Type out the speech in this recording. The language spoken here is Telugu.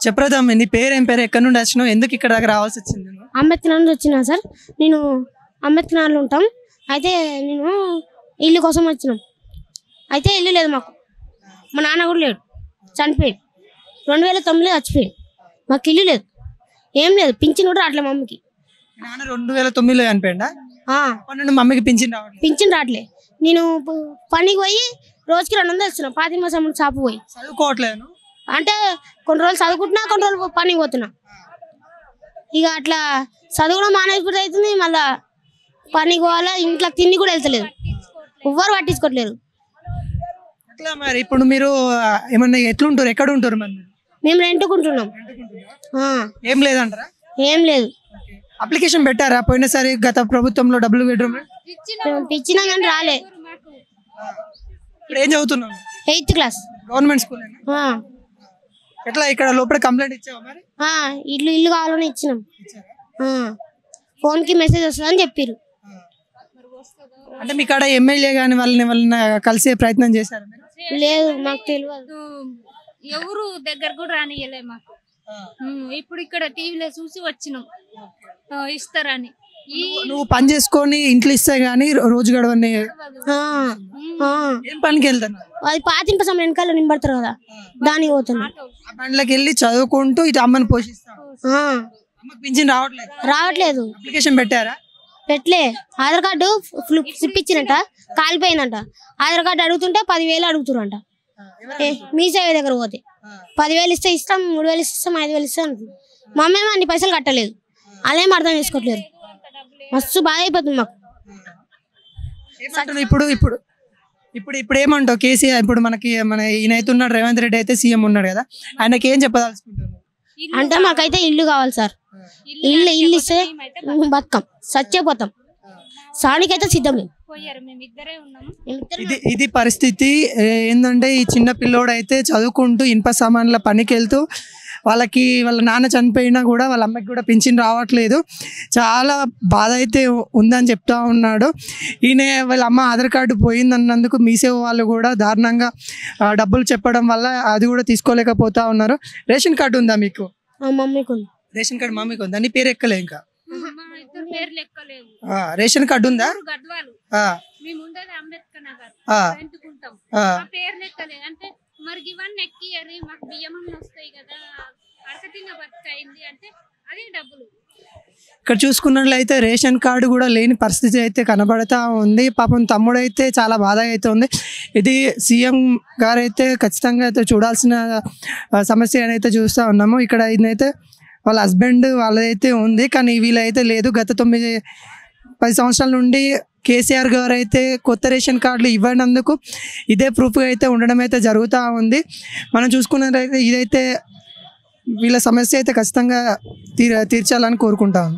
చెప్పరాదమ్మ, నీ పేరు ఏం పేరు, ఎక్కడి నుండి వచ్చినావు, ఎందుకు ఇక్కడ దాకా రావాల్సి వచ్చింది? అంబేద్కర్ నుండి వచ్చినా సార్. నేను అంబేద్కర్లో ఉంటాం. అయితే నేను ఇల్లు కోసం వచ్చినాం. అయితే ఇల్లు లేదు మాకు. మా నాన్న కూడా లేడు, చనిపోయాడు. 2009 చచ్చిపోయాడు. మాకు ఇల్లు లేదు, ఏం లేదు. పింఛన్ కూడా రావట్లేదు మమ్మీకి. నాన్న 2009లో చనిపోయిందా? పన్నెండు మమ్మీకి పింఛన్ రావట్లేదు. పింఛన్ రావట్లే. నేను పనికి పోయి రోజుకి 200 ఇస్తున్నా. పాతిమ సమయం షాపు పోయి చదువుకోవట్లేదు అంటే కొన్ని రోజులు చదువుకుంటున్నా, కొన్ని రోజులు పనికి పోతున్నా. ఇక అట్లా చదువు మానేసిపోతే అవుతుంది. మళ్ళా పనికి పోవాలా, ఇంట్లో తిండి కూడా వెళ్తలేదు, ఎవ్వరు పట్టించుకోవట్లేదు. అట్లా మరి ఇప్పుడు మీరు ఏమన్నా ఎట్లుంటారు, ఎక్కడ ఉంటారు? మరి మేము రెంట్కుంటున్నాం. ఏం లేదంటారా? ఏం లేదు. అప్లికేషన్ పెట్టారా పోయినసారి గత ప్రభుత్వంలో డబుల్ బెడ్రూమ్? ఇచ్చినా కానీ రాలే. ఇప్పుడు ఏం చదువుతున్నావు? 8th class. Government school. ఎట్లా ఇక్కడ లోపల కంప్లైంట్ ఇచ్చావా మరి? ఇల్లు కావాలని ఇచ్చినాం. ఫోన్ కి మెసేజ్ వస్తుందని చెప్పారు. అంటే మీ కాడ ఎమ్మెల్యే గాని వాళ్ళని కలిసే ప్రయత్నం చేశారు? లేదు, మాకు తెలియదు. ఎవరు దగ్గర కూడా రానియలే మాకు. ఇప్పుడు ఇక్కడ టీవీలో చూసి వచ్చినాం ఇస్తారని. నువ్వు పని చేసుకొని ఇంట్లో ఇస్తే గానీ రోజు గడవని. ఏం పనికి వెళ్తాను? అది పాతింప సమయం వెనకాల నింపడతారు కదా, దానికి పోతున్నా. ఆ పనులకు వెళ్ళి చదువుకుంటూ ఇటు అమ్మని పోషిస్తావు. అమ్మకి పింఛన్ రావట్లేదు. అప్లికేషన్ పెట్టారా? పెట్టలే. ఆధార్ కార్డు ఇప్పించినట్ట, కాలిపోయిందంట. ఆధార్ కార్డు అడుగుతుంటే 10,000 అడుగుతురంట. మీ సేవ దగ్గర పోతే 10,000 ఇస్తే ఇస్తాం, 3,000 ఇస్తాం, 5,000 ఇస్తాం. మా అమ్మ ఏమో అన్ని పైసలు కట్టలేదు. అదేం అర్థం చేసుకోవట్లేదు. మస్తు బాధ అయిపోతుంది మాకు. ఇప్పుడు ఇప్పుడు ఇప్పుడు ఇప్పుడు ఏమంటావు? కేసీఆర్ ఇప్పుడు మన ఈయనైతే ఉన్నాడు, రేవంత్ రెడ్డి అయితే సీఎం ఉన్నాడు కదా, ఆయనకి ఏం చెప్పదలుచుకుంటున్నాను అంటే మాకైతే ఇల్లు కావాలి సార్. ఇల్లు ఇస్తే బతుకం, సచ్చిపోతాం. సానికైతే సిద్ధం. ఇది పరిస్థితి. ఏంటంటే ఈ చిన్న పిల్లోడు అయితే చదువుకుంటూ ఇనుప సామాన్ల పనికి వెళ్తూ వాళ్ళ నాన్న చనిపోయినా కూడా వాళ్ళ అమ్మకి కూడా పింఛన్ రావట్లేదు. చాలా బాధ అయితే ఉందని చెప్తా ఉన్నాడు. ఈయన వాళ్ళ అమ్మ ఆధార్ కార్డు పోయిందన్నందుకు మీసేవ వాళ్ళు కూడా దారుణంగా డబ్బులు చెప్పడం వల్ల అది కూడా తీసుకోలేకపోతా ఉన్నారు. రేషన్ కార్డు ఉందా మీకు? మమ్మీకి. రేషన్ కార్డు మమ్మీకి ఉందా? నీ పేరు ఎక్కలే ఇంకా? రేషన్ కార్డు ఉందా? మరి ఇవన్నీ ఎక్కియరి మాకు బియ్యం వస్తాయి కదా, అడకతిన్న బతుకైంది అంటే అదే డబ్బులు. ఇక్కడ చూసుకున్నట్లయితే రేషన్ కార్డు కూడా లేని పరిస్థితి అయితే కనబడతా ఉంది. పాపం తమ్ముడు అయితే చాలా బాధ అయితే ఉంది. ఇది సీఎం గారు అయితే ఖచ్చితంగా అయితే చూడాల్సిన సమస్య అని అయితే చూస్తూ ఉన్నాము. ఇక్కడ ఇదైతే వాళ్ళ హస్బెండ్ వాళ్ళదైతే ఉంది, కానీ వీళ్ళైతే లేదు. గత 9-10 సంవత్సరాల నుండి కేసీఆర్ గారు అయితే కొత్త రేషన్ కార్డులు ఇవ్వనందుకు ఇదే ప్రూఫ్గా అయితే ఉండడం అయితే జరుగుతూ ఉంది. మనం చూసుకున్నట్లయితే ఇదైతే వీళ్ళ సమస్య అయితే ఖచ్చితంగా తీర్చాలని కోరుకుంటాము.